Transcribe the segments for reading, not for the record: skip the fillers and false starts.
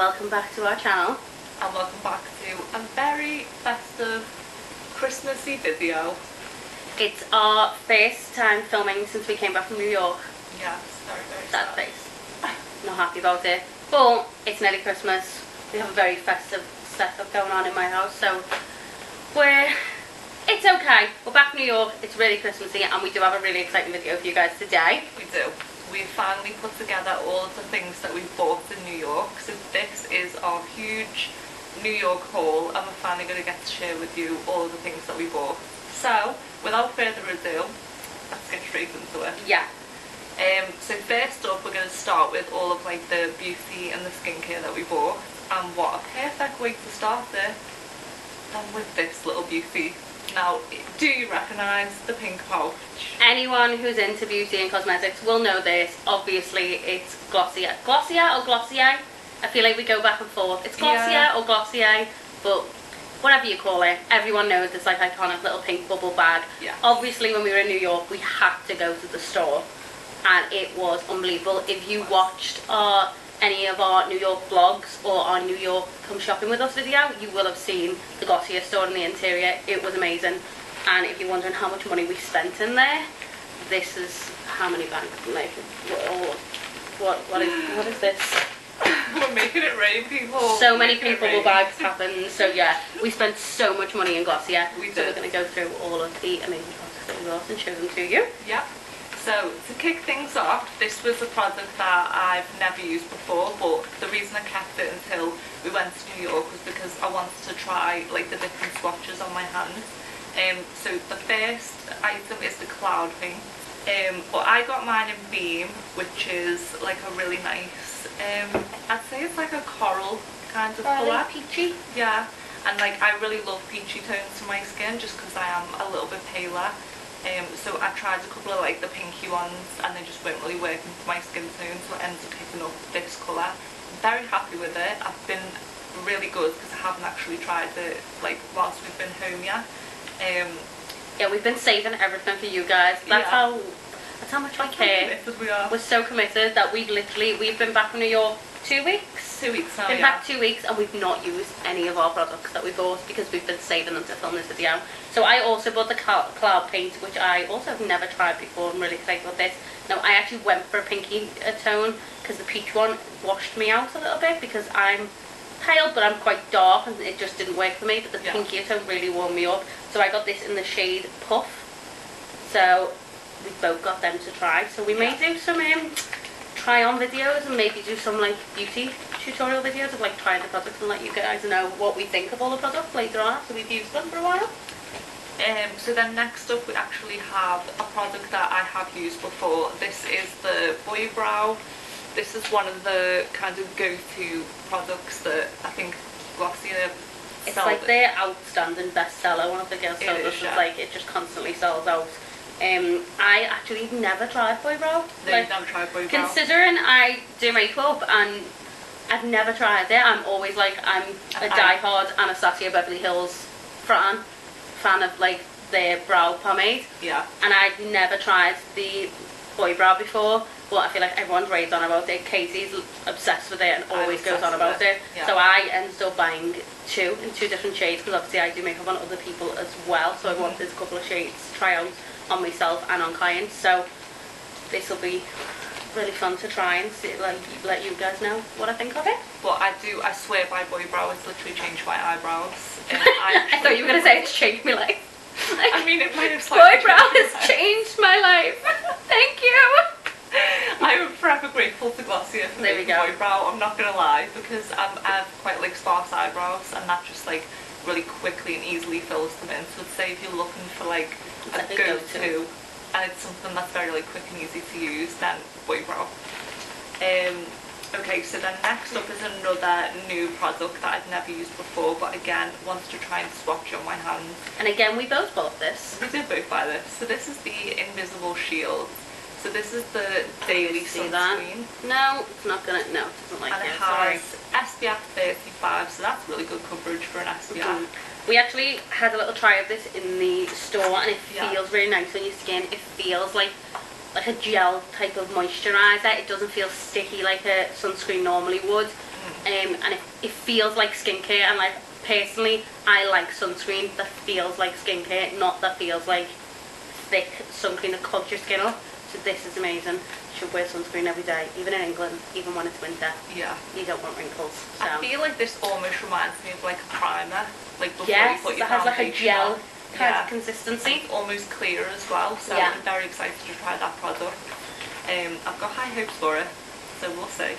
welcome back to our channel. And welcome back to a very festive, Christmassy video. It's our first time filming since we came back from New York. Yes, very Sad sad. face. Not happy about it. But it's nearly Christmas. We have a very festive setup going on in my house, so it's okay. We're back from New York, it's really Christmassy, and we do have a really exciting video for you guys today. We do. We finally put together all of the things that we bought in New York. So this is our huge New York haul, and we're finally going to get to share with you all of the things that we bought. So, without further ado, let's get straight into it. Yeah. So first up, we're going to start with all of like the beauty and the skincare that we bought. And what a perfect way to start it than with this little beauty. Now, do you recognise the pink pouch? Anyone who's into beauty and cosmetics will know this. Obviously, it's Glossier. Glossier or Glossier? I feel like we go back and forth. It's Glossier or Glossier, but whatever you call it, everyone knows this like iconic little pink bubble bag. Yeah. Obviously, when we were in New York, we had to go to the store, and it was unbelievable. If you watched any of our New York vlogs or our New York come shopping with us video, you will have seen the Glossier store in the interior. It was amazing. And if you're wondering how much money we spent in there, this is how many bags. Like, what is this? We're making it rain, people. So many pink bubble bags happened. So yeah, we spent so much money in Glossier. So we're going to go through all of the amazing products that we bought and show them to you. Yep. So to kick things off, this was a product that I've never used before, but the reason I kept it until we went to New York was because I wanted to try like the different swatches on my hands. So the first item is the cloud paint. But I got mine in Beam, which is like a really nice, I'd say it's like a coral kind of colour. Peachy. Yeah, and like I really love peachy tones to my skin just because I am a little bit paler. So I tried a couple of like the pinky ones and they just weren't really working for my skin tone, so I ended up picking up this colour. I'm very happy with it. I've been really good because I haven't actually tried it like whilst we've been home yet. Yeah, we've been saving everything for you guys. That's how much we care. We are. We're so committed that we've been back from New York 2 weeks. 2 weeks now. Been back 2 weeks and we've not used any of our products that we bought because we've been saving them to film this video. So I also bought the cloud paint, which I also have never tried before. I'm really excited about this. Now I actually went for a pinky tone because the peach one washed me out a little bit because I'm pale but I'm quite dark and it just didn't work for me, but the pinky tone really warmed me up. So I got this in the shade Puff. So we both got them to try. So we may do some try on videos and maybe do some like beauty tutorial videos of like trying the products and let you guys know what we think of all the products later on after we've used them for a while. So then next up we actually have a product that I have used before. This is the Boy Brow. This is one of the kind of go-to products that I think Glossier It's like their outstanding bestseller. One of the girls told us it's like it just constantly sells out. I actually never tried Boy Brow. No, you've never tried Boy Brow? Considering I do makeup and I've never tried it, I'm always like, I'm a diehard Anastasia Beverly Hills fan of like their brow pomade. Yeah. And I've never tried the Boy Brow before, but I feel like everyone's raved on about it. Casey's obsessed with it and always goes on about it. Yeah. So I ended up buying two in two different shades because obviously I do makeup on other people as well. So I wanted a couple of shades to try out on myself and on clients. So this will be really fun to try and see, like, let you guys know what I think of it. But I swear by Boy Brow, it's literally changed my eyebrows. I thought you were going to say it's changed my life. Like, I mean, it might have Boy Brow has changed my life. Thank you. I'm forever grateful to Glossier for making Boy Brow, I'm not going to lie, because I have quite like sparse eyebrows and that just like really quickly and easily fills them in. So say if you're looking for like a go-to and it's something that's very like quick and easy to use, then Boy Brow. Okay, so then next up is another new product that I've never used before, but again wanted to try and swatch on my hands. And again, we both bought this. We did both buy this. So this is the Invisible Shield. So this is the daily sunscreen. No, it's not gonna. No, it doesn't like and it. It has SPF 35, so that's really good coverage for an SPF. We actually had a little try of this in the store, and it feels really nice on your skin. It feels like a gel type of moisturiser. It doesn't feel sticky like a sunscreen normally would. and it feels like skincare, and like personally I like sunscreen that feels like skincare, not that feels like thick sunscreen that clogs your skin up. So this is amazing. You should wear sunscreen every day, even in England, even when it's winter. Yeah. You don't want wrinkles. So. I feel like this almost reminds me of like a primer, like before yes, you put your that has like a foundation gel on. kind of consistency. And it's almost clear as well, so Yeah. I'm very excited to try that product. I've got high hopes for it, so we'll see.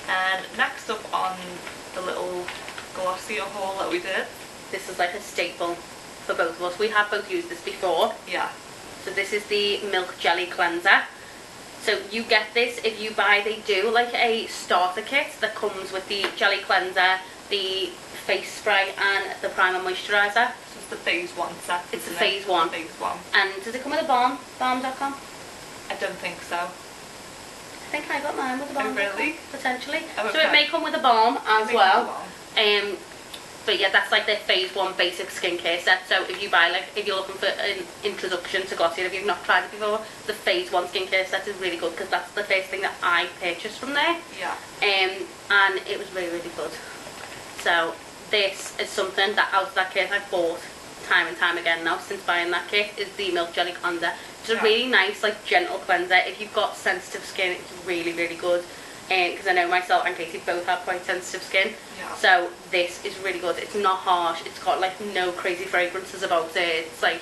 And next up on the little Glossier haul that we did. This is like a staple for both of us. We have both used this before. Yeah. So this is the Milk Jelly Cleanser. So you get this if you buy, they do like a starter kit that comes with the jelly cleanser, the face spray and the primer moisturiser. So it's the phase 1 set. It's the isn't phase 1. Phase 1. And does it come with a balm? Balm.com? I don't think so. I think I got mine with a balm. Oh really? Potentially. Oh, okay. So it may come with a balm as Maybe well. balm. But yeah, that's like their phase 1 basic skincare set. So if you buy, like, if you're looking for an introduction to Glossier, if you've not tried it before, the phase 1 skincare set is really good because that's the first thing that I purchased from there. Yeah. And it was really, really good. So this is something that out of that kit I've bought time and time again now since buying that kit, is the Milk Jelly Cleanser. It's a really nice, like, gentle cleanser. If you've got sensitive skin, it's really, really good. Because I know myself and Katie both have quite sensitive skin. Yeah. So this is really good. It's not harsh. It's got like no crazy fragrances about it. It's like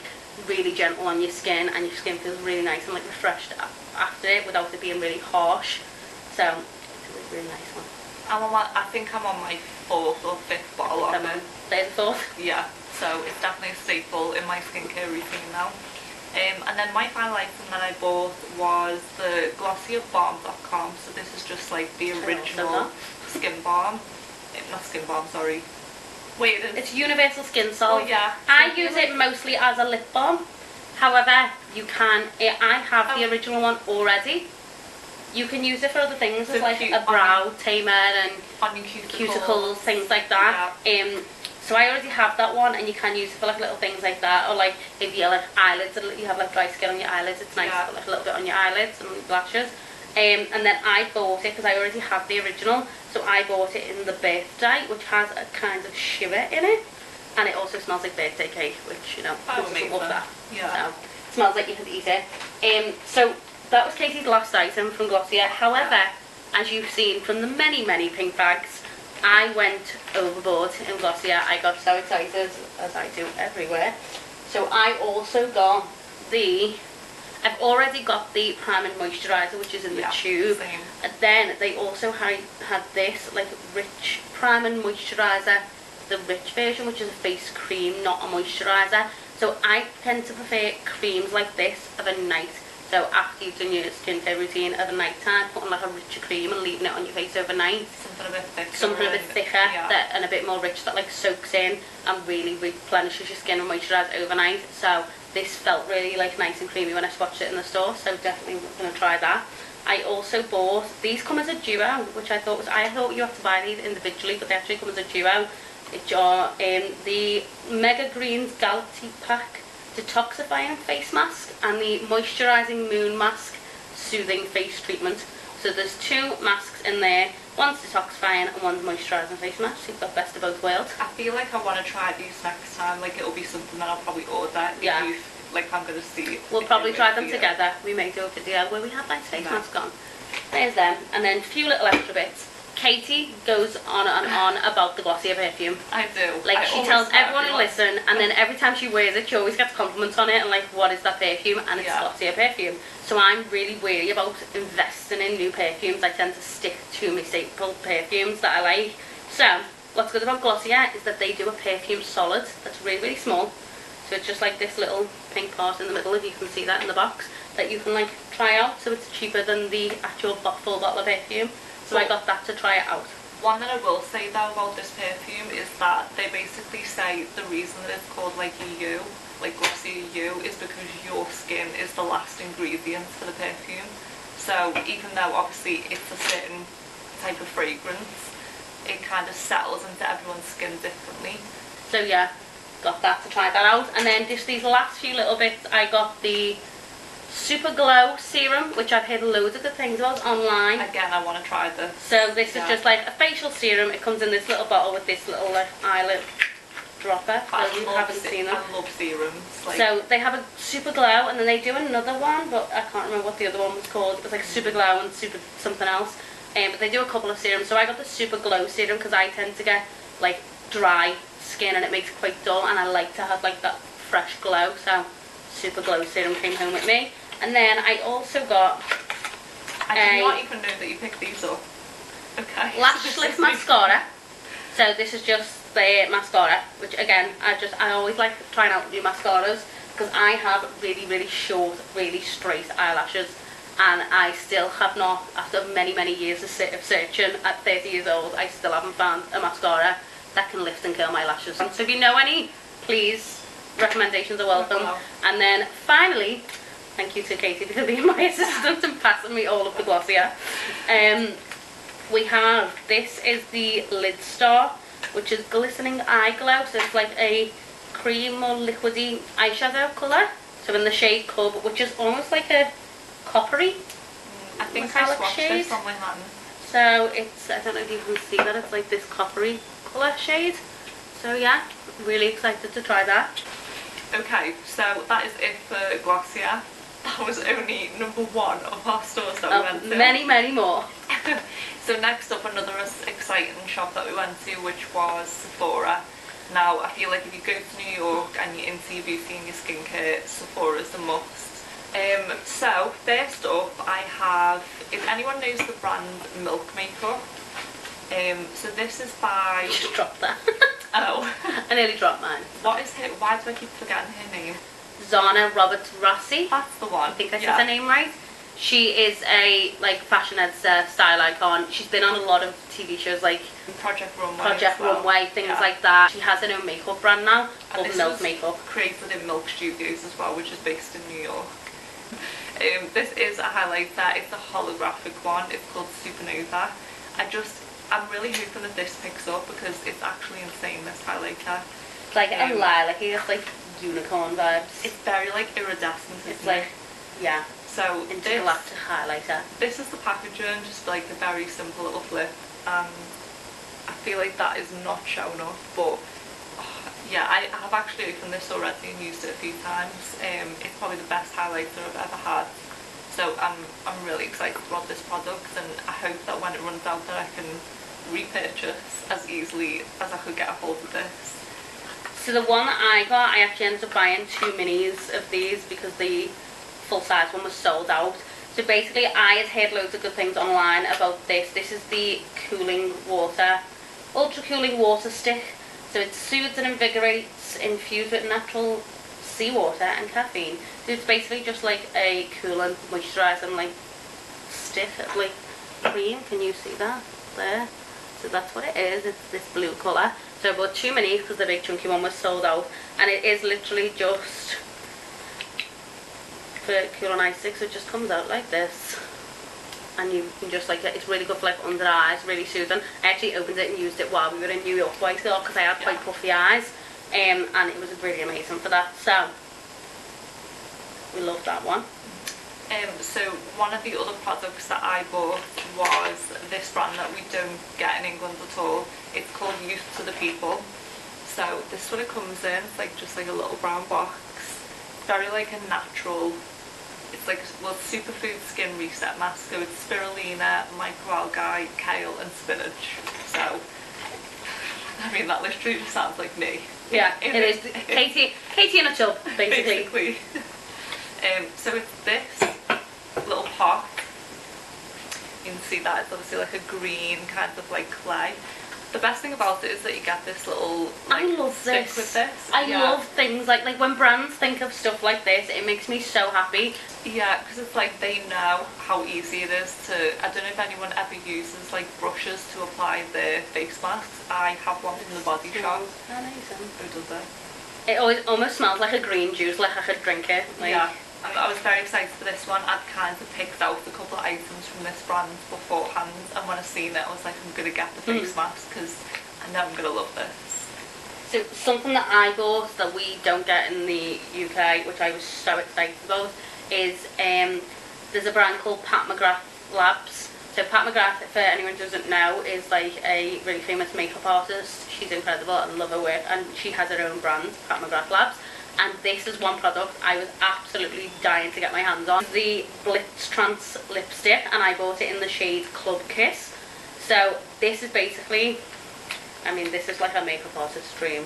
really gentle on your skin, and your skin feels really nice and like refreshed after it without it being really harsh. So it's a really, really nice one. I think I'm on my 4th or 5th bottle of it. There's the 4th. Yeah, so it's definitely a staple in my skincare routine now. And then my final item that I bought was the Glossier Balm.com. So this is just like the original skin balm. Not skin balm, sorry. Wait, it's Universal Skin Salve. Oh yeah. I use it mostly as a lip balm. However, you can, I have the original one already. You can use it for other things, so like a brow tamer and on your cuticles, things like that. Yeah. So I already have that one, and you can use it for like little things like that, or like if you have like eyelids, you have like dry skin on your eyelids, it's nice to put like a little bit on your eyelids and lashes. And then I bought it because I already have the original, so I bought it in the birthday, which has a kind of shimmer in it, and it also smells like birthday cake, which, you know, I love that. Yeah. So it smells like you could eat it. So that was Katie's last item from Glossier. However, as you've seen from the many, many pink bags, I went overboard in Glossier. I got so excited, as I do everywhere. So I also got I've already got the Prime and Moisturiser, which is in the tube. Same. And then they also had this, like, rich Prime and Moisturiser, the rich version, which is a face cream, not a moisturiser. So I tend to prefer creams like this of a night. So after you've done your skincare routine of a night time, putting like a richer cream and leaving it on your face overnight. Something a bit thicker. Something a bit thicker and a bit more rich that like soaks in and really replenishes your skin and moisturised overnight. So this felt really like nice and creamy when I swatched it in the store, so definitely going to try that. I also bought, these come as a duo, which I thought you have to buy these individually, but they actually come as a duo. It's the Mega Greens Galaxy Pack Detoxifying Face Mask and the Moisturising Moon Mask Soothing Face Treatment. So there's 2 masks in there, one's detoxifying and one's moisturising face mask, so you've got best of both worlds. I feel like I want to try these next time, like it'll be something that I'll probably order. Yeah. Like I'm going to see. We'll probably try them together. We may do a video where we have nice face masks on. There's them, and then a few little extra bits. Katie goes on and on about the Glossier perfume. I do. Like, she tells everyone to listen, and then every time she wears it, she always gets compliments on it, and like, what is that perfume? And it's Glossier perfume. So I'm really wary about investing in new perfumes. I tend to stick to my staple perfumes that I like. So, what's good about Glossier is that they do a perfume solid that's really, really small. So it's just like this little pink part in the middle, if you can see that in the box, that you can like try out. So it's cheaper than the actual full bottle of perfume. So I got that to try it out. One that I will say though about this perfume is that they basically say the reason that it's called like a U, like Glossier U, is because your skin is the last ingredient for the perfume. So even though obviously it's a certain type of fragrance, it kind of settles into everyone's skin differently. So yeah, got that to try that out. And then just these last few little bits, I got the Super Glow serum, which I've heard loads of good things about online. Again, I want to try this. So this is just like a facial serum. It comes in this little bottle with this little eyelid dropper. So you haven't seen them. I love serums. Like, so they have a Super Glow, and then they do another one, but I can't remember what the other one was called. It was like Super Glow and Super something else. But they do a couple of serums. So I got the Super Glow serum because I tend to get like dry skin and it makes it quite dull, and I like to have like that fresh glow. So Super Glow serum came home with me. And then I also got I did not even know that you picked these up. Okay. Lash Lift Mascara. So this is just the mascara, which again, I always like trying out new mascaras because I have really, really short, really straight eyelashes, and I still have not, after many, many years of searching at 30 years old, I still haven't found a mascara that can lift and curl my lashes. So if you know any, please, recommendations are welcome. And then finally, thank you to Katie for being my assistant and passing me all of the Glossier. We have, this is the Lid Star, which is glistening eye glow. So it's like a cream or liquidy eyeshadow colour. So in the shade Cub, which is almost like a coppery I think I swatched shade. this on my hand. So it's, I don't know if you can see that, it's like this coppery colour shade. So yeah, really excited to try that. Okay, so that is it for Glossier. That was only number one of our stores that we went to. Many, many more. So next up, another exciting shop that we went to, which was Sephora. Now, I feel like if you go to New York and you're into your beauty and your skincare, Sephora is a must. So first up, I have, if anyone knows the brand Milk Makeup, so this is by... You just dropped that. Oh. I nearly dropped mine. What is her, why do I keep forgetting her name? Zana Roberts Rossi. That's the one. I think I said her name right. She is a like fashion editor, style icon. She's been on a lot of TV shows like Project Runway, Runway, things like that. She has her own makeup brand now called Milk Makeup. Created in Milk Studios as well, which is based in New York. This is a highlighter. It's a holographic one. It's called Supernova. I'm really hoping that this picks up because it's actually insane, this highlighter. It's like a lilac, it's like unicorn vibes. It's very like iridescent. It's like, yeah. So intergalactic highlighter. This is the packaging, just like a very simple little flip. I feel like that is not shown off, but yeah, I have actually opened this already and used it a few times. It's probably the best highlighter I've ever had. So I'm really excited about this product, and I hope that when it runs out that I can repurchase as easily as I could get a hold of this. So the one that I got, I actually ended up buying 2 minis of these because the full size one was sold out. So basically I had heard loads of good things online about this. This is the cooling water, ultra cooling water stick. So it soothes and invigorates, infused with natural seawater and caffeine. So it's basically just like a cooling, moisturising like stick, like cream. Can you see that there? So that's what it is. It's this blue colour. So I bought 2 minis because the big chunky one was sold out, and it is literally just for cooling eye stick. So it just comes out like this, and you can just like, it's really good for like under eyes, really soothing. I actually opened it and used it while we were in New York twice because I had quite puffy eyes, and it was really amazing for that. So we love that one. So one of the other products that I bought was this brand that we don't get in England at all. It's called Youth to the People. So this is what it comes in. It's like just like a little brown box. It's very like a natural. It's like, well, superfood skin reset mask. So it's spirulina, microalgae, kale and spinach. So I mean, that literally sounds like me. Yeah, it is Katie in a tub, basically. So it's this little pot. You can see that it's obviously like a green kind of like clay. The best thing about it is that you get this little like, I love stick this. with this. I love things like when brands think of stuff like this, it makes me so happy. Yeah, because it's like they know how easy it is to, I don't know if anyone ever uses like brushes to apply their face masks. I have one from the Body Shop. Amazing. Who does it? It always almost smells like a green juice, like I could drink it. Like, yeah. I was very excited for this one. I'd kind of picked out a couple of items from this brand beforehand, and when I seen it I was like, I'm going to get the face mask because I know I'm going to love this. So something that I bought that we don't get in the UK, which I was so excited about, is there's a brand called Pat McGrath Labs. So Pat McGrath, for anyone who doesn't know, is like a really famous makeup artist. She's incredible, I love her work, and she has her own brand, Pat McGrath Labs. And this is one product I was absolutely dying to get my hands on. The Blitz Trance lipstick, and I bought it in the shade Club Kiss. So this is basically, I mean, this is like a makeup artist's dream,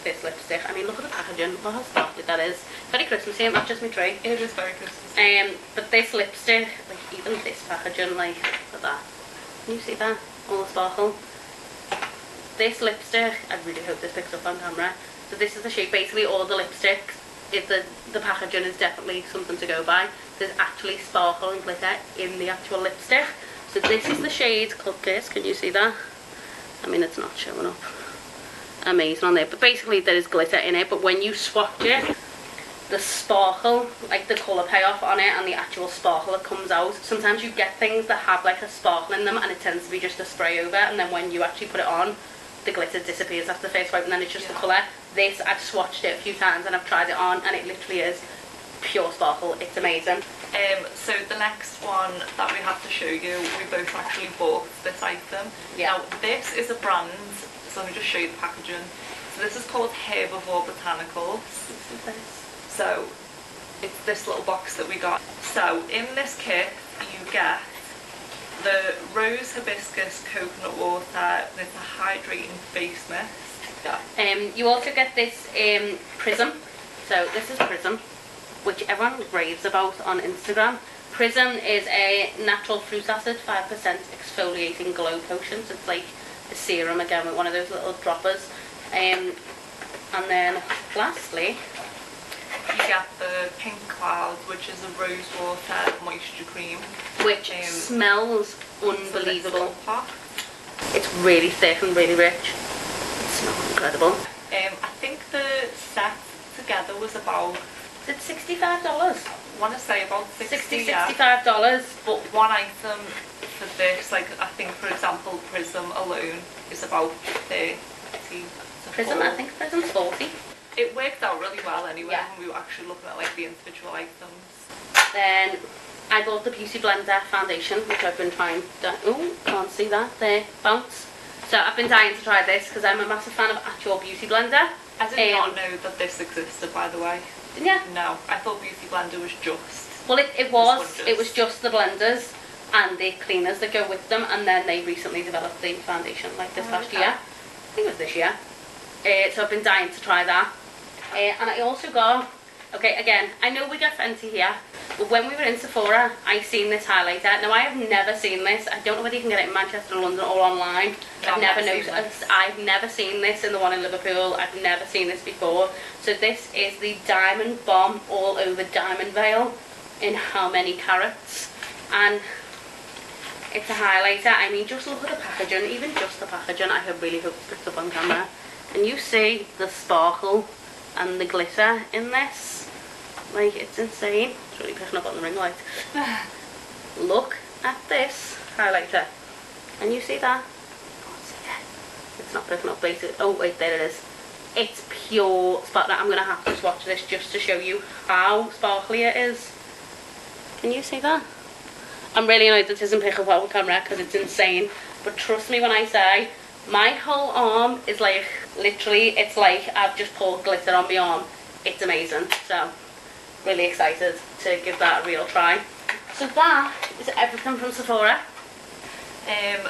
this lipstick. I mean, look at the packaging, look how sparkly that is. Very Christmassy, it matches my tree. It is very Christmassy. But this lipstick, like even this packaging, like, look at that. Can you see that? All the sparkle. This lipstick, I really hope this picks up on camera. So this is the shape, basically all the lipsticks, the packaging is definitely something to go by. There's actually sparkle and glitter in the actual lipstick. So this is the shade Club Kiss, can you see that? I mean, it's not showing up amazing on there, but basically there is glitter in it, but when you swatch it, the sparkle, like the colour payoff on it and the actual sparkle that comes out, sometimes you get things that have like a sparkle in them and it tends to be just a spray over, and then when you actually put it on, the glitter disappears after the first wipe and then it's just the colour. This, I've swatched it a few times and I've tried it on and it literally is pure sparkle. It's amazing. So the next one that we have to show you, we both actually bought this item. Yeah. Now this is a brand, so let me just show you the packaging. So this is called Herbivore Botanicals. So it's this little box that we got. So in this kit you get the rose hibiscus coconut water with a hydrating face mist. You also get this Prism. So this is Prism, which everyone raves about on Instagram. Prism is a natural fruit acid, 5% exfoliating glow potion. So it's like a serum again with one of those little droppers. And then lastly, you get the Pink Cloud, which is a rose water moisture cream, which smells unbelievable. Pot. It's really thick and really rich. It smells incredible. I think the set together was about, Is it $65? I want to say about $60, yeah. $65. But one item for this, like I think for example Prism alone is about 30 to Prism, 40. I think Prism's 40. It worked out really well anyway Yeah. when we were actually looking at like the individual items. Then I bought the Beauty Blender foundation, which I've been trying to, oh, can't see that, there, bounce. So I've been dying to try this because I'm a massive fan of actual Beauty Blender. I did not know that this existed, by the way. Yeah. No, I thought Beauty Blender was just... Well, it was just the blenders and the cleaners that go with them, and then they recently developed the foundation like this last year. I think it was this year. So I've been dying to try that. And I also got, okay, again, I know we get Fenty here, but when we were in Sephora, I seen this highlighter. Now I have never seen this. I don't know whether you can get it in Manchester or London or online. I've never seen this in the one in Liverpool. I've never seen this before. So this is the Diamond Bomb All Over Diamond Veil in how many carats? And it's a highlighter. I mean, just look at the packaging, even just the packaging. I really hope it's picked up on camera. And you see the sparkle and the glitter in this. Like, it's insane. It's really picking up on the ring light. Look at this highlighter. And you see that? Can't see it. It's not picking up basic. Oh wait, there it is. It's pure sparkle. I'm gonna have to swatch this just to show you how sparkly it is. Can you see that? I'm really annoyed that it doesn't pick up on camera because it's insane. But trust me when I say, my whole arm is like, literally, it's like I've just poured glitter on my arm. It's amazing. So, really excited to give that a real try. So that is everything from Sephora.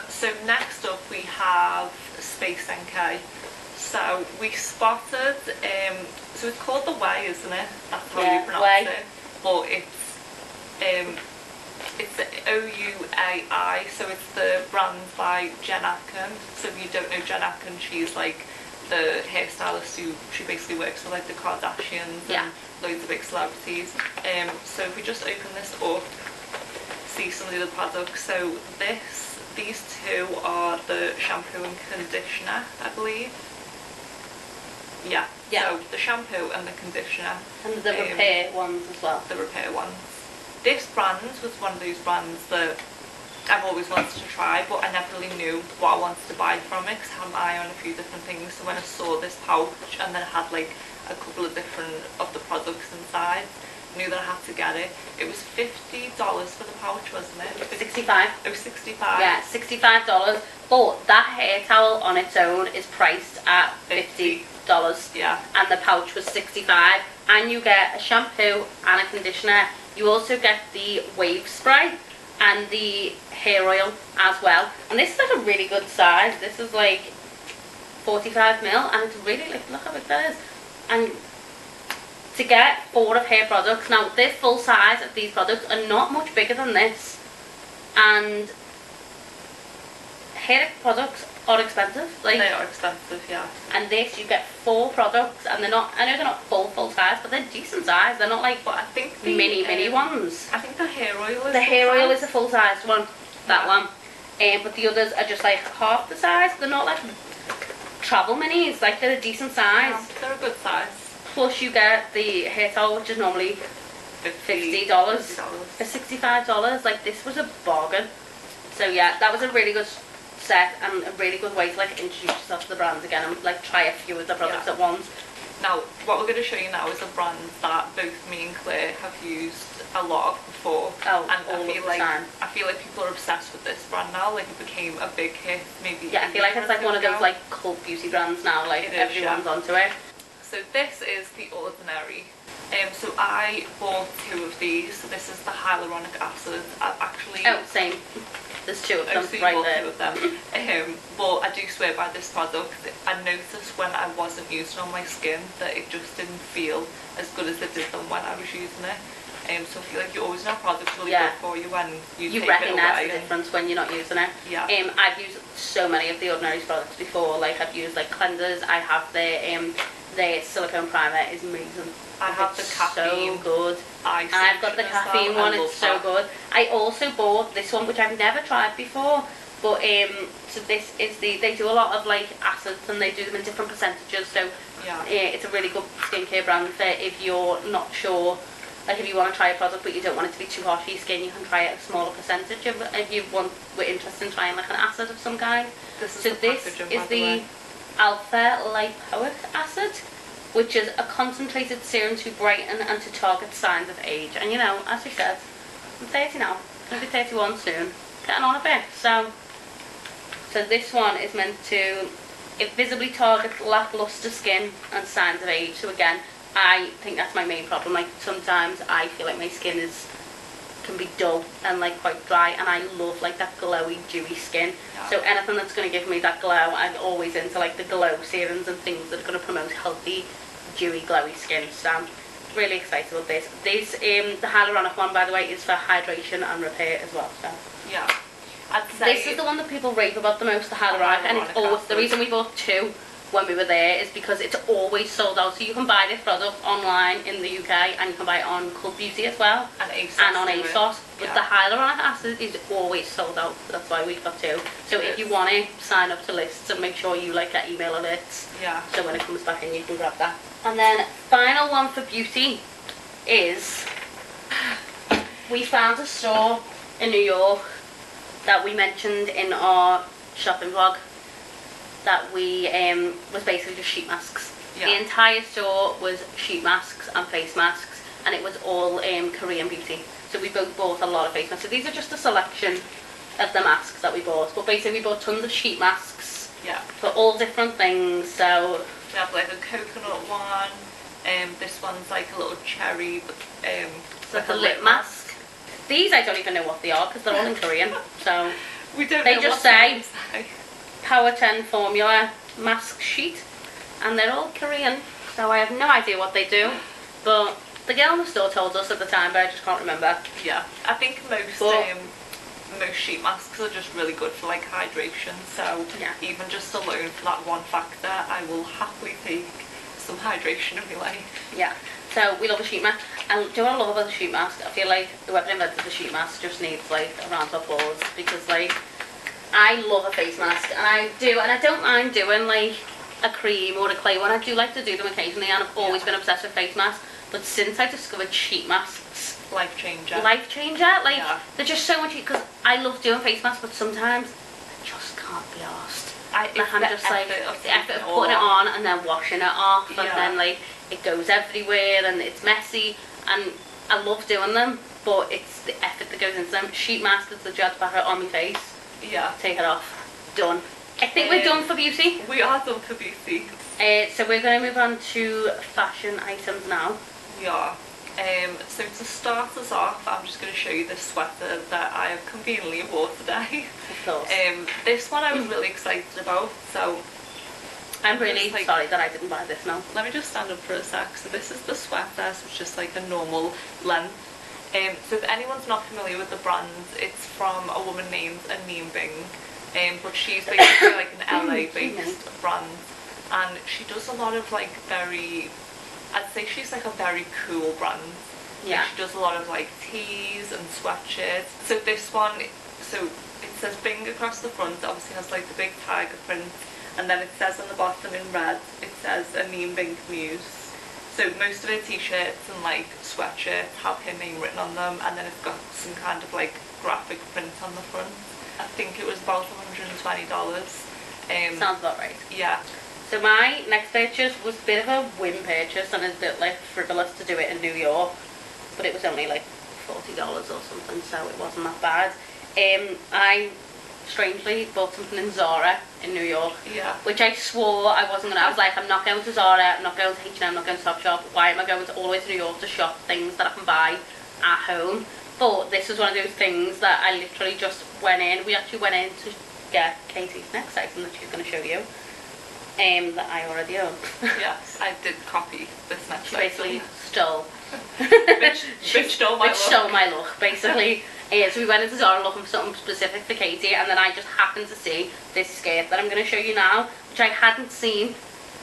So next up we have Space NK. So we spotted, so it's called The Way, isn't it? That's how you pronounce Way. it. But it's the OUAI, so it's the brand by Jen Atkin. So if you don't know Jen Atkin, she's like the hairstylist who, she basically works with like the Kardashians and loads of big celebrities. So if we just open this up, see some of the other products. So these two are the shampoo and conditioner, I believe. Yeah. So the shampoo and the conditioner. And the repair ones as well. The repair ones. This brand was one of those brands that I've always wanted to try, but I never really knew what I wanted to buy from it because I had my eye on a few different things. So when I saw this pouch and then it had like a couple of different of the products inside, knew that I had to get it. It was $50 for the pouch, wasn't it? 65. It was 65. Yeah, $65. But that hair towel on its own is priced at $50. Yeah. And the pouch was 65. And you get a shampoo and a conditioner. You also get the wave spray and the hair oil as well. And this is like a really good size. This is like 45 mil, and it's really like, look how big that is. And to get 4 of hair products, now the full size of these products are not much bigger than this, and hair products are expensive. Like, they are expensive, yeah. and this, you get 4 products, and they're not, I know they're not full size, but they're decent size. They're not like, but I think the, mini ones. I think the hair oil is The hair oil is a full sized one, that one. But the others are just like half the size. They're not like travel minis, like they're a decent size. Yeah, they're a good size. Plus you get the hair towel, which is normally $50. For $65. Like, this was a bargain. So yeah, that was a really good set and a really good way to like introduce yourself to the brand again and like try a few of the products at once. Now, what we're going to show you now is a brand that both me and Claire have used a lot of before. Oh, and all I feel the like time. I feel like people are obsessed with this brand now. Like, it became a big hit, maybe. Yeah, I feel like it's like one of those like cult beauty brands now. Like, everyone's onto it. So this is The Ordinary. So I bought 2 of these. So this is the hyaluronic acid. I've actually... Oh, same. There's 2 of them so you right bought there. 2 of them. But I do swear by this product. I noticed when I wasn't using it on my skin that it just didn't feel as good as it did than when I was using it. So I feel like you always know a product's really good for you when you take it away. You recognise the difference when you're not using it. Yeah. I've used so many of the Ordinary's products before. Like, I've used like cleansers. I have their silicone primer is amazing. I have the caffeine. So good. And I've got the caffeine one. It's so good. I also bought this one, which I've never tried before. But so this is they do a lot of like acids, and they do them in different percentages. So it's a really good skincare brand for if you're not sure. Like, if you want to try a product but you don't want it to be too harsh for your skin, you can try it at a smaller percentage. If you were interested in trying like an acid of some kind. This is the alpha lipoic acid, which is a concentrated serum to brighten and to target signs of age. And you know, as we said, I'm 30 now. I'm going to be 31 soon. Getting on a bit. So this one is meant to visibly target lackluster skin and signs of age. So again, I think that's my main problem. Like, sometimes I feel like my skin can be dull and like quite dry, and I love like that glowy, dewy skin. So anything that's going to give me that glow, I'm always into like the glow serums and things that are going to promote healthy, dewy, glowy skin. So I'm really excited about this. The hyaluronic one, by the way, is for hydration and repair as well. So yeah, I'd say this is the one that people rave about the most, the hyaluronic, and it's always the reason we bought 2 when we were there is because it's always sold out. So you can buy this product online in the UK, and you can buy it on Cult Beauty as well, and on ASOS. But the hyaluronic acid is always sold out, so that's why we've got 2. So if you want to sign up to lists and make sure you like get email alerts, so when it comes back in you can grab that. And then final one for beauty is we found a store in New York that we mentioned in our shopping vlog that we was basically just sheet masks. The entire store was sheet masks and face masks, and it was all Korean beauty. So we both bought a lot of face masks. So these are just a selection of the masks that we bought. But basically we bought tons of sheet masks for all different things. So we have like a coconut one, this one's like a little cherry, but like a lip mask. These I don't even know what they are because they're all in Korean. So we don't they know just what say Power 10 Formula mask sheet, and they're all Korean, so I have no idea what they do, but the girl in the store told us at the time, but I just can't remember. Yeah, I think most sheet masks are just really good for like hydration, so even just alone for that one factor, I will happily take some hydration in my life. Yeah, so we love a sheet mask, and do you know what I love about the sheet mask? I feel like whoever invented the sheet mask just needs like a round of applause, because like I love a face mask, and I don't mind doing like a cream or a clay one. I do like to do them occasionally, and I've always been obsessed with face masks, but since I discovered sheet masks, life changer, like they're just so much, because I love doing face masks, but sometimes I just can't be arsed. I'm just like the effort of putting it on and then washing it off, and then like it goes everywhere and it's messy, and I love doing them, but it's the effort that goes into them. Sheet mask is the jet backer on my face. Yeah. Take it off. Done. I think we're done for beauty. We are done for beauty. So we're going to move on to fashion items now. We are. So to start us off, I'm just going to show you this sweater that I have conveniently bought today. Of course. This one I was really excited about, so I'm really sorry that I didn't buy this now. let me just stand up for a sec. So this is the sweater, so it's just like a normal length. So if anyone's not familiar with the brand, it's from a woman named Aneem Bing, but she's basically like an LA based brand, and she does a lot of like I'd say she's like a very cool brand. Yeah. Like she does a lot of like tees and sweatshirts. So this one, so it says Bing across the front, obviously has like the big tiger print, and then it says on the bottom in red, it says Aneem Bing Muse. So most of her t-shirts and like sweatshirts have her name written on them, and then it's got some kind of like graphic print on the front. I think it was about $120. Sounds about right. Yeah. So my next purchase was a bit of a whim purchase, and it's a bit like frivolous to do it in New York, but it was only like $40 or something, so it wasn't that bad. I strangely bought something in Zara in New York, Yeah. which I swore I wasn't gonna. I was like, I'm not going to Zara, I'm not going to H&M, I'm not going to Topshop. Why am I going all the way to New York to shop things that I can buy at home? But this was one of those things that I literally just went in. We actually went in to get Katie's next item that she's going to show you. That I already own. Yes, I did copy this next She basically item. stole. Bitch stole my look. Stole my look, basically. So we went into Zara looking for something specific for Katie, and then I just happened to see this skirt that I'm going to show you now, which I hadn't seen,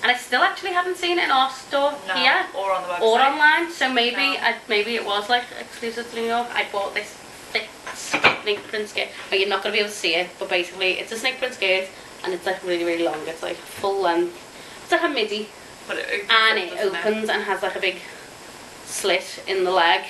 and I still actually haven't seen it in our store here or on the website or online. So maybe No. maybe it was like exclusive to New York. I bought this thick snake print skirt. But you're not going to be able to see it, but basically it's a snake print skirt, and it's like really, really long. It's like full length. It's like a midi. But it opens And up, it doesn't opens and has like a big slit in the leg.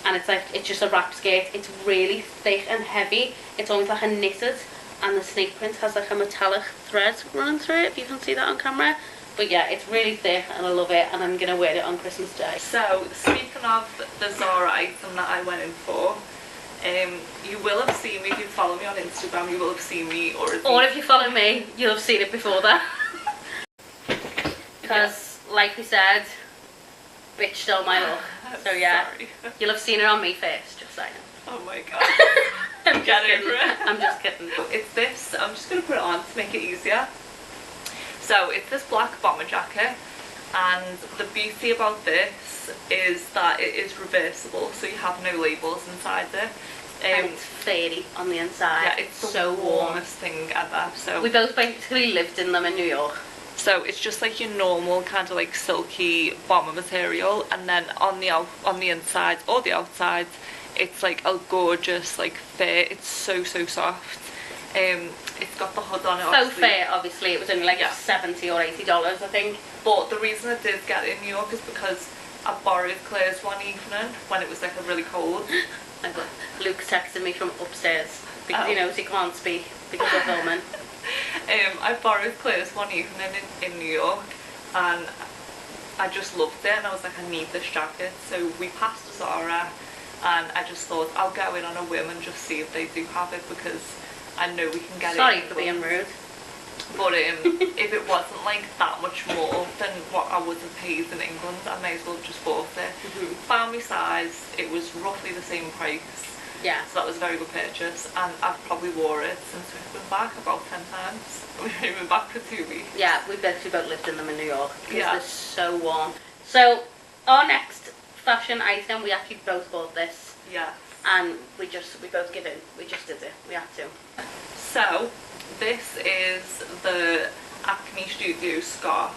And it's like, it's just a wrap skirt. It's really thick and heavy. It's almost like a knitted. And the snake print has like a metallic thread running through it, if you can see that on camera. But yeah, it's really thick and I love it, and I'm going to wear it on Christmas Day. So, speaking of the Zara item that I went in for, you will have seen me, if you follow me on Instagram, you will have seen me Or if you follow me, you'll have seen it before that. Because, like we said, bitch stole my look. So yeah, Sorry. you'll have seen it on me first, just saying. Oh my god. I'm Get just over kidding. it. I'm just kidding. It's this, I'm just going to put it on to make it easier. So it's this black bomber jacket, and the beauty about this is that it is reversible, so you have no labels inside it. And it's fairy on the inside. Yeah, it's the so warm. warmest thing ever. So We both basically lived in them in New York. So it's just like your normal kind of like silky bomber material, and then on the inside or the outside, it's like a gorgeous like fur. It's so soft. It's got the hood on it. So fair, obviously, it was only like Yeah. $70 or $80, I think. But the reason I did get it in New York is because I borrowed Claire's one evening when it was like really cold. Luke texted me from upstairs because he Oh. knows he can't speak because we're filming. I borrowed Claire's one evening in New York, and I just loved it, and I was like, I need this jacket. So we passed Zara, and I just thought I'll go in on a whim and just see if they do have it, because I know we can get Sorry it. for being rude. But if it wasn't like that much more than what I would have paid in England, I may as well have just bought it. Found my size, it was roughly the same price. Yeah. So that was a very good purchase, and I've probably wore it since we've been back about 10 times. We've been back for 2 weeks. Yeah, we basically both lived in them in New York because Yeah. they're so warm. So our next fashion item, we actually both bought this, Yeah. and we both give in. We just did it. We had to. So this is the Acne Studio scarf.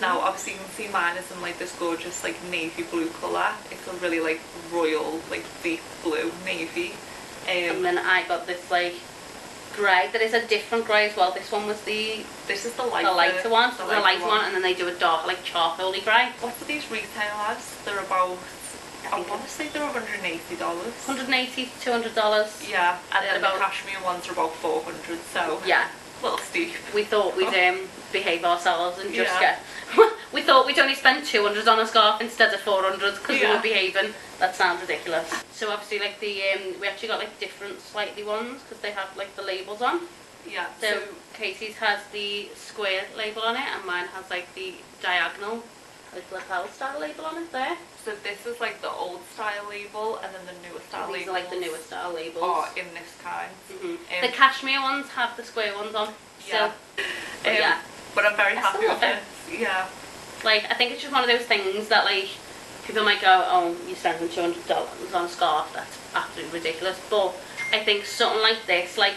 Now obviously you can see mine is in like this gorgeous like navy blue colour. It's a really like royal like deep blue navy. And then I got this like grey. There is a different grey as well. This one was This is the the lighter, lighter one, and then they do a dark like charcoaly grey. What do these retail as? They're about, I want to say they're $180. $180 to $200. Yeah, and then about- the cashmere ones are about 400. So Yeah. a little steep. We thought we'd behave ourselves and just Yeah. get we thought we'd only spend 200 on a scarf instead of 400 because we were behaving. That sounds ridiculous. So obviously like the, we actually got like different slightly ones because they have like the labels on. Yeah. So Casey's has the square label on it and mine has like the diagonal, like lapel style label on it there. So this is like the old style label, and then the newer style label. These are like the newer style labels. Are in this kind. The cashmere ones have the square ones on. Yeah. So, yeah. But I'm very I happy still with love it. Yeah. Like, I think it's just one of those things that like people might go, oh, you're spending $200 on a scarf. That's absolutely ridiculous. But I think something like this, like,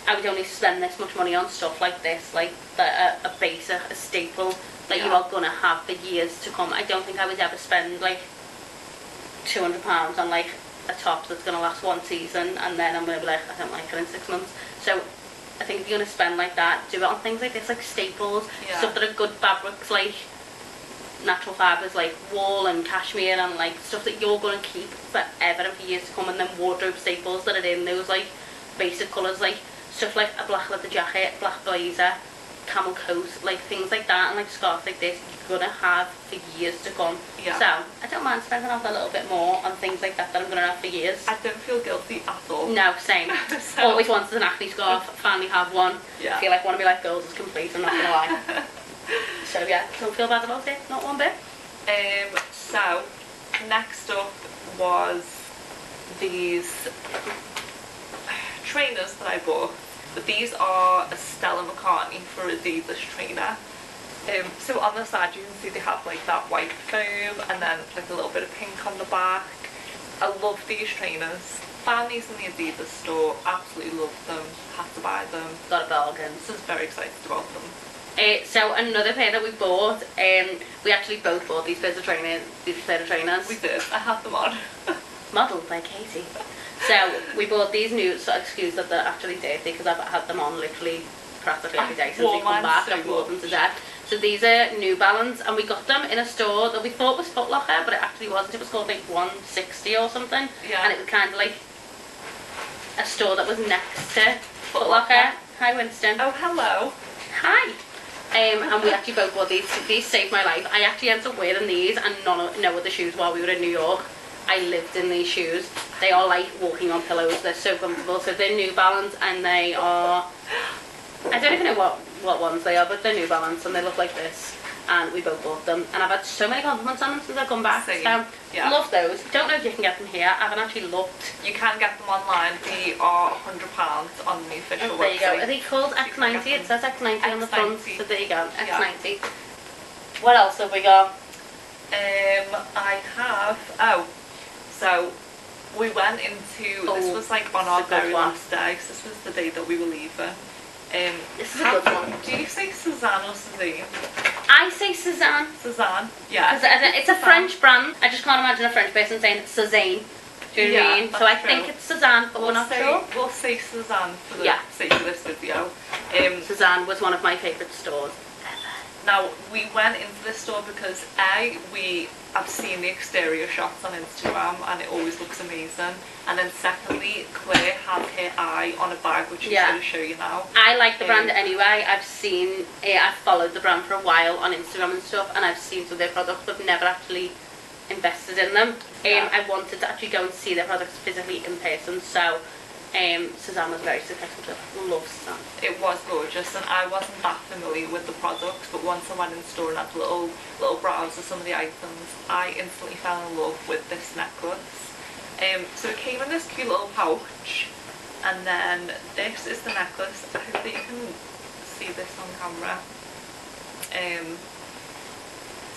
I would only spend this much money on stuff like this, like a basic, a staple that you are gonna have for years to come. I don't think I would ever spend like £200 on like a top that's gonna last one season and then I'm gonna be like, I don't like it in 6 months. So I think if you're gonna spend like that, do it on things like this, like staples, stuff that are good fabrics, like natural fibres like wool and cashmere, and like stuff that you're gonna keep forever and for years to come, and then wardrobe staples that are in those like basic colours, like stuff like a black leather jacket, black blazer, camel coat, like things like that, and like scarves like this you're gonna have for years to come. So I don't mind spending off a little bit more on things like that I'm gonna have for years. I don't feel guilty at all. No, same. Always wanted an acne scarf, finally have one. I feel like one of my life goals is complete, I'm not gonna lie. So yeah, don't feel bad about it, not one bit. So next up was these trainers that I bought. But these are a Stella McCartney for Adidas trainer. So on the side you can see they have like that white foam and then like a little bit of pink on the back. I love these trainers. Found these in the Adidas store, absolutely loved them, had to buy them. Got a bargain. So I was very excited about them. So another pair that we bought, we actually both bought these pairs of trainers. We did, I had them on. Modelled by Katie. So we bought these new, so excuse that they're actually dirty because I've had them on literally practically every day since we come back and wore them to death. So these are New Balance and we got them in a store that we thought was Foot Locker but it actually wasn't. It was called like 160 or something. Yeah. And it was kind of like a store that was next to Foot Locker. Hi Winston. Oh hello. Hi. And we actually both bought these. These saved my life. I actually ended up wearing these and no other shoes while we were in New York. I lived in these shoes. They are like walking on pillows. They're so comfortable. So they're New Balance and they are, I don't even know what ones they are, but they're New Balance and they look like this. And we both bought them. And I've had so many compliments on them since I've come back. Same. So Yeah. love those. Don't know if you can get them here. I haven't actually looked. You can get them online. They are £100 on the official website. There you go. Are they called X90? It says X90 on the front. So there you go. X90. What else have we got? I have, so we went into, this was like on our very last day, so this was the day that we were leaving. This is a good one. Do you say Suzanne or Suzanne? I say Suzanne. Suzanne, yeah. Because it's a French brand. I just can't imagine a French person saying Suzanne. Do you know what I mean? So I think it's Suzanne, but we're not sure. We'll say Suzanne for the sake of this video. Suzanne was one of my favourite stores ever. Now, we went into this store because I've seen the exterior shots on Instagram and it always looks amazing. And then secondly, Claire had her eye on a bag which she's going to show you now. I like the brand anyway. I've followed the brand for a while on Instagram and stuff, and I've seen some of their products but never actually invested in them. I wanted to actually go and see their products physically in person, so Suzanne was very successful. Love Suzanne. It was gorgeous, and I wasn't that familiar with the products, but once I went in the store and had a little browse of some of the items, I instantly fell in love with this necklace. So it came in this cute little pouch, and then this is the necklace. I hope that you can see this on camera.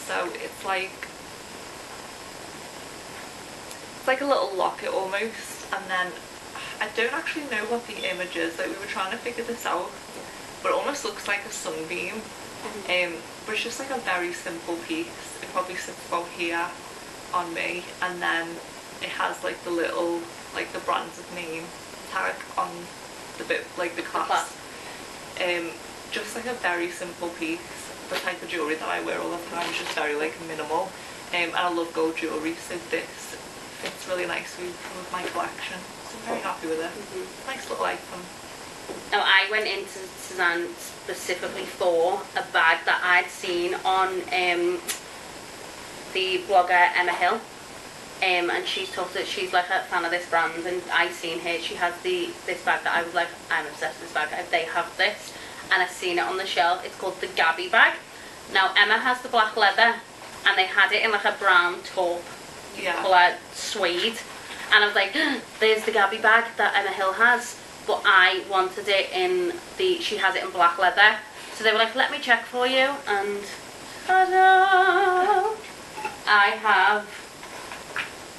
So it's like a little locket almost, and then I don't actually know what the image is. Like, we were trying to figure this out, but it almost looks like a sunbeam. But it's just like a very simple piece. It probably sits about here on me, and then it has like the little, like the brand's name tag on the bit, like the clasp. Just like a very simple piece. The type of jewellery that I wear all the time is just very like minimal. And I love gold jewellery, so this fits really nicely with my collection. So I'm very happy with it. Nice little item. Now I went into Suzanne specifically for a bag that I'd seen on the blogger Emma Hill. And she's talked that she's like a fan of this brand, and I seen her, she has this bag that I was like, I'm obsessed with this bag. They have this, and I've seen it on the shelf. It's called the Gabby bag. Now Emma has the black leather, and they had it in like a brown taupe colour suede, and I was like, there's the Gabby bag that Emma Hill has, but I wanted it in she has it in black leather. So they were like, let me check for you, and ta-da! I have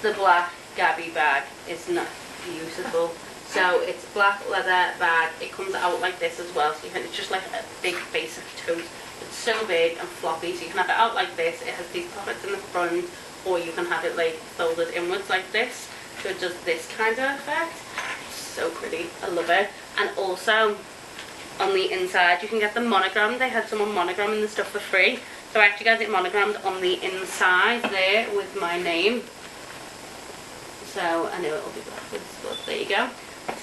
the black Gabby bag. It's not beautiful. So it's black leather bag. It comes out like this as well. So it's just like a big basic tote. It's so big and floppy. So you can have it out like this. It has these pockets in the front, or you can have it like folded inwards like this. So it does this kind of effect. It's so pretty. I love it. And also on the inside you can get them monogrammed. They had someone monogramming the stuff for free. So I actually got it monogrammed on the inside there with my name. So I know it'll be backwards, but there you go.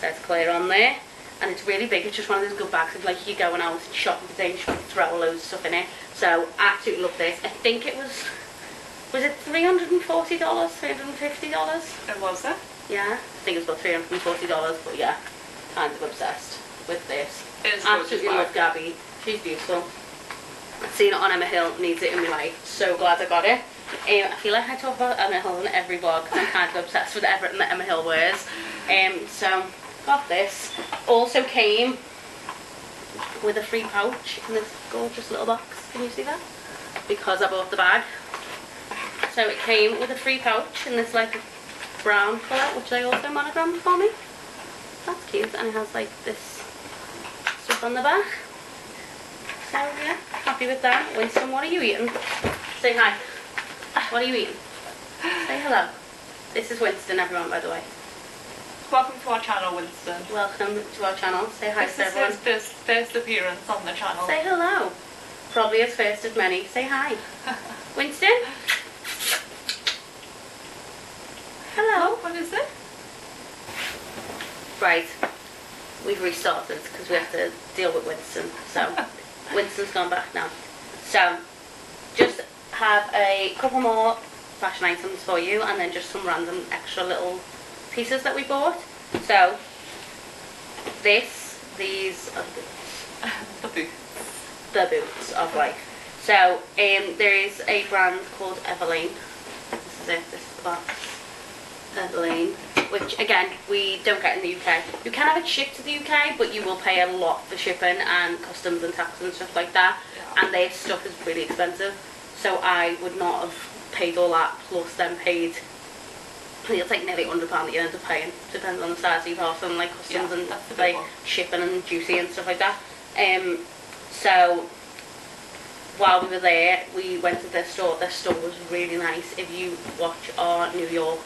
So it's clear on there, and it's really big. It's just one of those good bags of like you're going out shopping today and you can throw loads of stuff in it. So absolutely love this. I think it was it $340, $350? It was it? Yeah, I think it was about $340, but yeah, kind of obsessed with this. It is absolutely love Gabby. She's beautiful. I've seen it on Emma Hill, needs it in my life. So glad I got it. I feel like I talk about Emma Hill in every vlog because I'm kind of obsessed with everything that Emma Hill wears. So got this. Also came with a free pouch in this gorgeous little box. Can you see that? Because I bought the bag. So it came with a free pouch in this like brown colour, which they also monogrammed for me. That's cute, and it has like this stuff on the back. So yeah, happy with that. Winston, what are you eating? Say hi. What are you eating? Say hello. This is Winston, everyone, by the way. Welcome to our channel, Winston. Welcome to our channel. Say hi to everyone. This is his first appearance on the channel. Say hello. Probably his first of many. Say hi. Winston? Hello. What is it? Right. We've restarted because we have to deal with Winston. So, Winston's gone back now. So, just have a couple more fashion items for you, and then just some random extra little pieces that we bought. So these are The boots. the boots of life. So there is a brand called Eveline. This is it, this is the box. Eveline, which again we don't get in the UK. You can have it shipped to the UK, but you will pay a lot for shipping and customs and tax and stuff like that, and their stuff is really expensive. So I would not have paid all that, plus then paid, I think it's like nearly £100 that you end up paying. Depends on the size of your parcel and like customs and like shipping and duty and stuff like that. So while we were there, we went to their store. Their store was really nice. If you watch our New York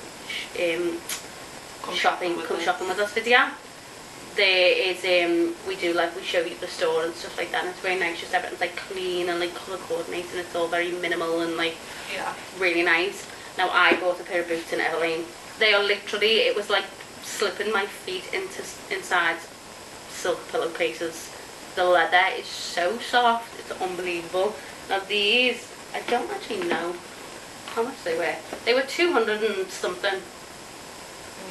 come shopping with us video, there is we show you the store and stuff like that, and it's very nice. Just everything's like clean and like colour coordinated, and it's all very minimal and like really nice. Now I bought a pair of boots in Eveline. They are literally, it was like slipping my feet inside silk pillowcases. The leather is so soft, it's unbelievable. Now these, I don't actually know how much they were. They were 200 and something.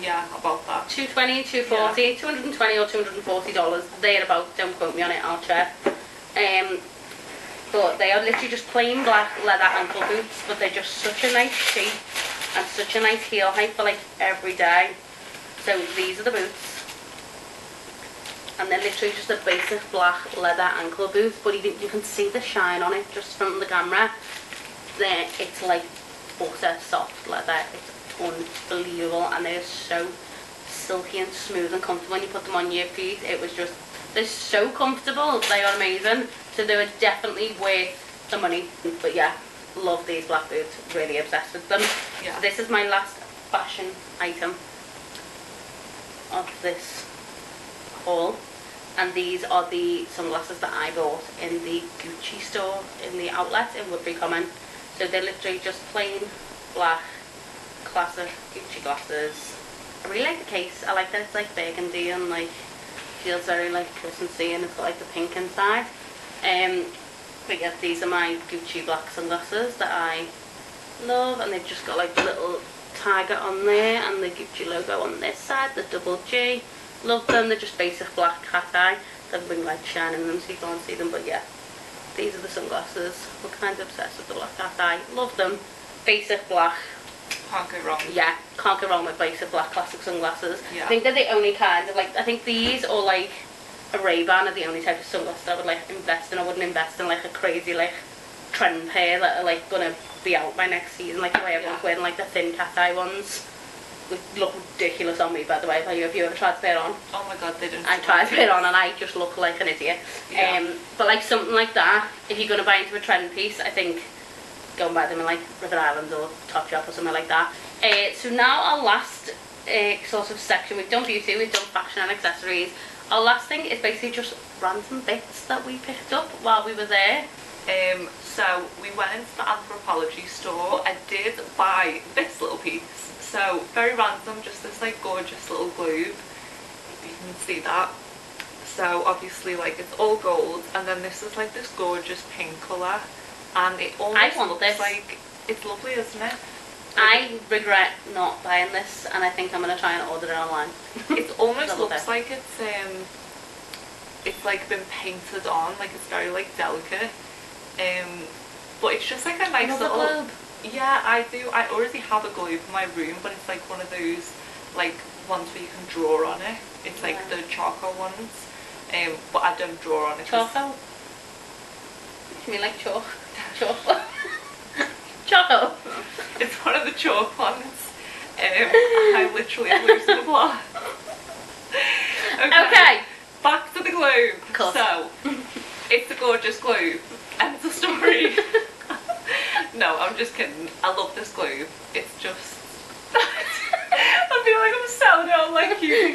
Yeah, about that. 220, 240, yeah. 220 or $240. They're about, don't quote me on it, I'll check. But they are literally just plain black leather ankle boots, but they're just such a nice shape and such a nice heel height for like every day. So these are the boots. And they're literally just a basic black leather ankle boot, but you can see the shine on it just from the camera. There, it's like butter soft leather. It's unbelievable, and they're so silky and smooth and comfortable when you put them on your feet. It was just, they're so comfortable. They are amazing. So they were definitely worth the money. But yeah, love these black boots. Really obsessed with them. Yeah. So this is my last fashion item of this haul, and these are the sunglasses that I bought in the Gucci store in the outlet in Woodbury Common. So they're literally just plain black classic Gucci glasses. I really like the case. I like that it's like burgundy and like feels very like Christmassy, and it's got like the pink inside. But yeah, these are my Gucci black sunglasses that I love, and they've just got like the little tiger on there and the Gucci logo on this side, the double G. Love them. They're just basic black cat eye. There's been like shine in them so you can't see them, but yeah, these are the sunglasses. We're kind of obsessed with the black cat eye. Love them. Basic black. Can't go wrong. Yeah, can't go wrong with basic black classic sunglasses. Yeah. I think they're the only kind of like, I think these or like a Ray-Ban are the only type of sunglasses I would like invest in. I wouldn't invest in like a crazy like trend pair that are like gonna be out by next season, like the way everyone's wearing like the thin cat eye ones, which look ridiculous on me, by the way. Have you ever tried to put it on? Oh my god, they don't. I tried to put it on and I just look like an idiot. Yeah. But like something like that, if you're gonna buy into a trend piece, I think go and buy them in like River Island or Topshop or something like that. So now our last sort of section, we've done beauty, we've done fashion and accessories. Our last thing is basically just random bits that we picked up while we were there. So we went into the Anthropology store. I did buy this little piece. So very random, just this like gorgeous little globe. You can see that. So obviously like it's all gold, and then this is like this gorgeous pink colour, and it almost looks like, it's lovely, isn't it? I regret not buying this, and I think I'm gonna try and order it online. It almost looks like it's like been painted on, like it's very like delicate. But it's just like a nice little globe. Yeah, I do. I already have a globe in my room, but it's like one of those like ones where you can draw on it. It's like the charcoal ones. But I don't draw on it. Charcoal? You mean like chalk? Chalk? Charcoal? It's one of the chalk ones. I literally am losing the plot. Okay. Back to the globe. Cool. So, it's a gorgeous globe. End of story. No, I'm just kidding. I love this globe. It's just... I feel like I'm selling it on like you.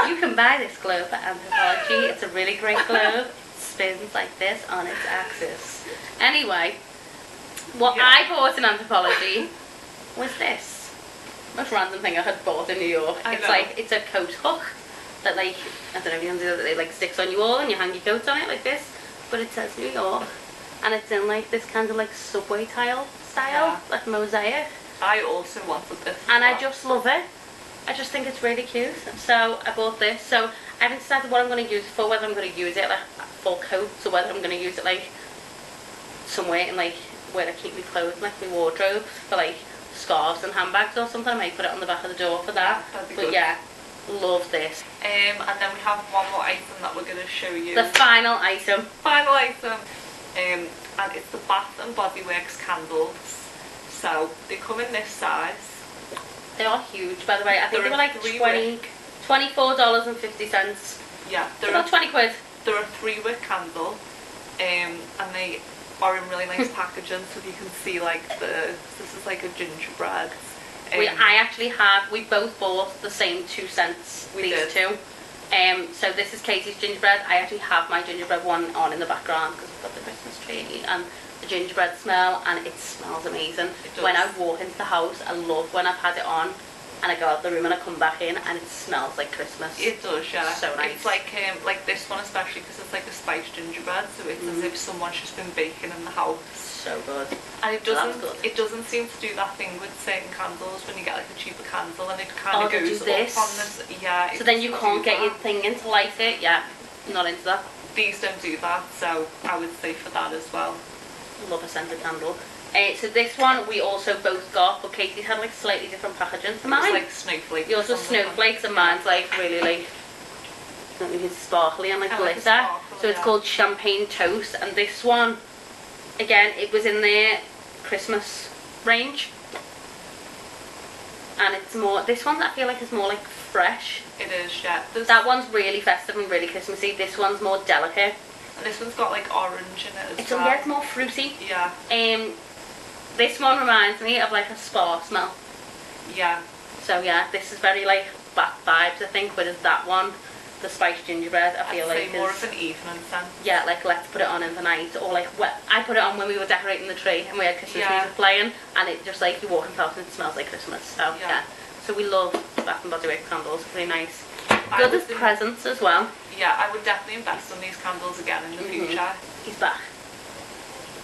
You can buy this globe at Anthropology. It's a really great globe. It spins like this on its axis. Anyway, what I bought in Anthropology was this. Most random thing I had bought in New York. It's a coat hook that like, I don't know if you can do that, it like sticks on your wall and you hang your coat on it like this. But it says New York, and it's in like this kind of like subway tile style, like mosaic. I also wanted this. And I just love it. I just think it's really cute. So I bought this. So I haven't decided what I'm going to use it for, whether I'm going to use it like for coats or whether I'm going to use it like somewhere in like where I keep my clothes, like my wardrobe, for like scarves and handbags or something. I might put it on the back of the door for that. That'd be but good. yeah, love this. And then we have one more item that we're going to show you. The final item. Final item. And it's the Bath and Body Works candles. So they come in this size. They are huge, by the way. I think they were like $24.50. Yeah, they're about 20 quid. They're a 3-wick candle, and they are in really nice packaging. So you can see like this is like a gingerbread. We both bought the same 2 cents. These two. So this is Katie's gingerbread. I actually have my gingerbread one on in the background because we've got the Christmas tree and the gingerbread smell, and it smells amazing. When I walk into the house, I love when I've had it on and I go out the room and I come back in and it smells like Christmas. It does, yeah. So nice. It's like this one especially because it's like a spiced gingerbread, so it's as if someone's just been baking in the house. So good. And it doesn't seem to do that thing with certain candles when you get like a cheaper candle and it kind of goes up on this. Yeah. So then you can't get your thing in to light it. Yeah, not into that. These don't do that, so I would say for that as well. Love a scented candle. So this one we also both got, but Katie's had like slightly different packaging to mine. It's like snowflakes. Yours was snowflakes and mine's like really like, I don't know if it's sparkly and like glitter. So it's called Champagne Toast, and this one, again, it was in their Christmas range. And it's more, this one I feel like is more like fresh. It is, yeah. That one's really festive and really Christmassy. This one's more delicate. And this one's got like orange in it as well. Yeah, it's more fruity. Yeah. This one reminds me of like a spa smell. Yeah. So yeah, this is very like bath vibes I think, whereas that one, the spiced gingerbread, I feel like more of an evening scent. Yeah, like let's put it on in the night, or like I put it on when we were decorating the tree and we had Christmas music playing, and it just like you walk in past and it smells like Christmas. So yeah. So we love Bath and Body Works candles, really nice. Good as presents as well. Yeah, I would definitely invest in these candles again in the future. He's back.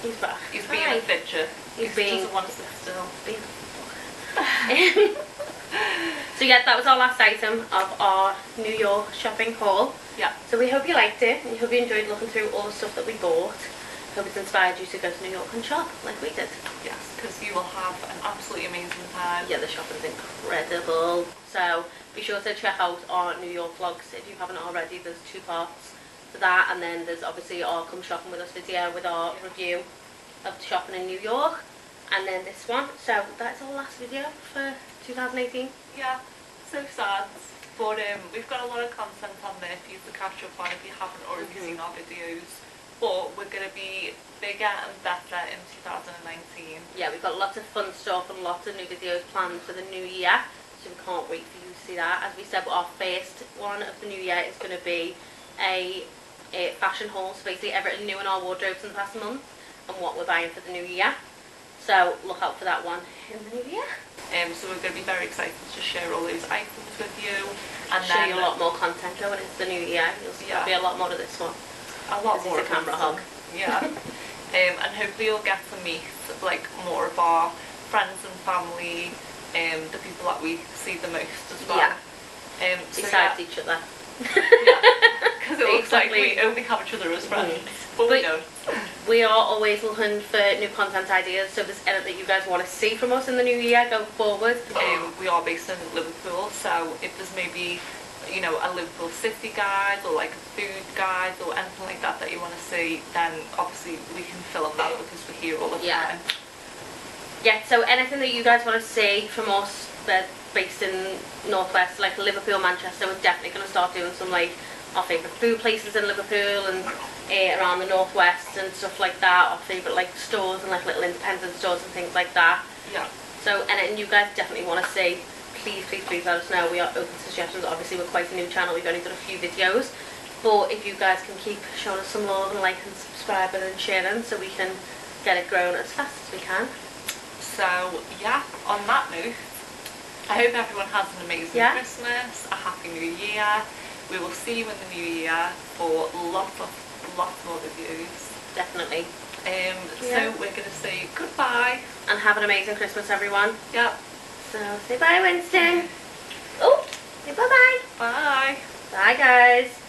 He's back. He's being Hi. a fidget. He being- doesn't want to sit still. So yeah, that was our last item of our New York shopping haul. Yeah. So we hope you liked it. We hope you enjoyed looking through all the stuff that we bought. Hope it's inspired you to go to New York and shop like we did. Yes, because you will have an absolutely amazing time. Yeah, the shopping's incredible. So be sure to check out our New York vlogs if you haven't already. There's 2 parts to that, and then there's obviously our come shopping with us video with our review of shopping in New York, and then this one. So that's our last video for 2018. Yeah, so sad. But we've got a lot of content on there for you to catch up on if you haven't already seen our videos. But we're going to be bigger and better in 2019. Yeah, we've got lots of fun stuff and lots of new videos planned for the new year, so we can't wait for you to see that. As we said, our first one of the new year is going to be a fashion haul, so basically everything new in our wardrobes in the past month and what we're buying for the new year. So look out for that one in the new year. So we're going to be very excited to share all those items with you. And Show you a lot more content going into the new year. There'll be a lot more of this one. A lot This more is a camera hog. Yeah. And hopefully you'll get to meet like more of our friends and family, the people that we see the most as well. Yeah. So Besides each other. because it looks like we only have each other as friends, but we don't. We are always looking for new content ideas, so if there's anything that you guys want to see from us in the new year going forward. We are based in Liverpool, so if there's maybe, you know, a Liverpool city guide or like a food guide or anything like that that you want to see, then obviously we can film that because we're here all the time. Yeah, so anything that you guys want to see from us that's based in Northwest, like Liverpool, Manchester, we're definitely going to start doing some like our favourite food places in Liverpool and around the Northwest and stuff like that, our favourite like stores and like little independent stores and things like that. Yeah. So anything you guys definitely want to see, please let us know. We are open to suggestions. Obviously we're quite a new channel, we've only done a few videos, but if you guys can keep showing us some love and like and subscribing and sharing so we can get it growing as fast as we can. So yeah, on that note, I hope everyone has an amazing Christmas, a happy new year. We will see you in the new year for lots more videos. Definitely. So we're going to say goodbye. And have an amazing Christmas, everyone. Yep. So say bye, Winston. Oh, say bye-bye. Bye. Bye, guys.